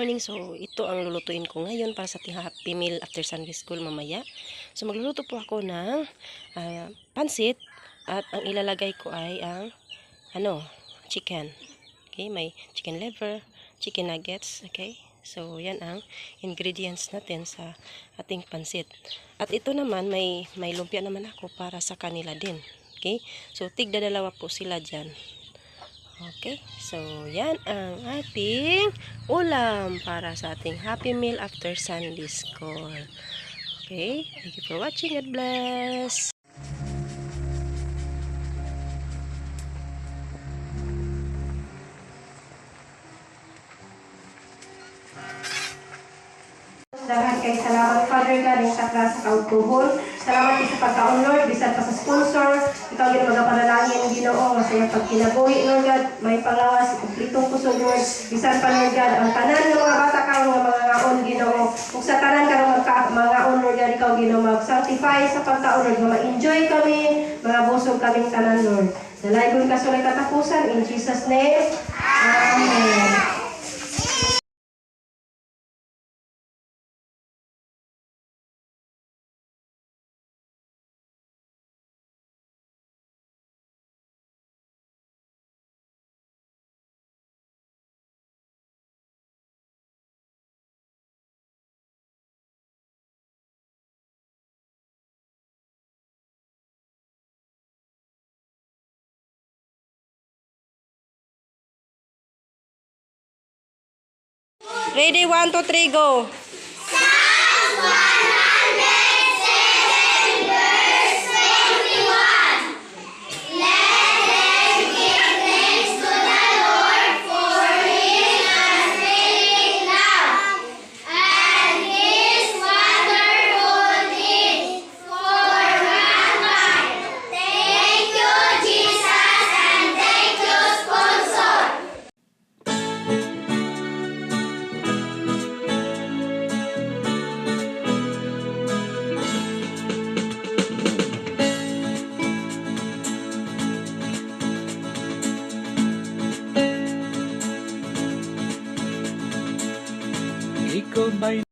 morning. So, ito ang lulutuin ko ngayon para sa ating happy meal after Sunday school mamaya. So, magluluto po ako ng pansit at ang ilalagay ko ay ang chicken. Okay, may chicken liver, chicken nuggets, okay? So, yan ang ingredients natin sa ating pansit. At ito naman, may lumpia naman ako para sa kanila din. Okay? So, tigda-dalawa po sila dyan. Okay, so yan ang ating ulam para sa ating happy meal after Sunday school. Okay, thank you for watching. God bless. Daghang kay salamat Father God sa klase sa kautuhon. Salamat sa pagkaon Lord, bisan pa sa sponsor. Ikaw yung magapanalangin Ginoo nga sa iyang pagkinabuhi Lord God, may pangawas, kumplitong kusog Lord. Bisan pa Lord God, ang tanan ng mga bata karon nga mga ngaon Ginoo. Kung sa tanan karon mga ngaon Lord God, ikaw Ginoo mag-sanctify sa pagkaon Lord, nga ma-enjoy kami, mga busog kaming tanan Lord. Dalaygon ka sulay katapusan in Jesus name. Amen. Ready, 1, 2, 3, go! Psalms 107 verse 21. Let them give thanks to the Lord for His unfailing love and His wonderful deeds for mankind. Thank you, Jesus, and thank you, sponsor. Ikaw ba'y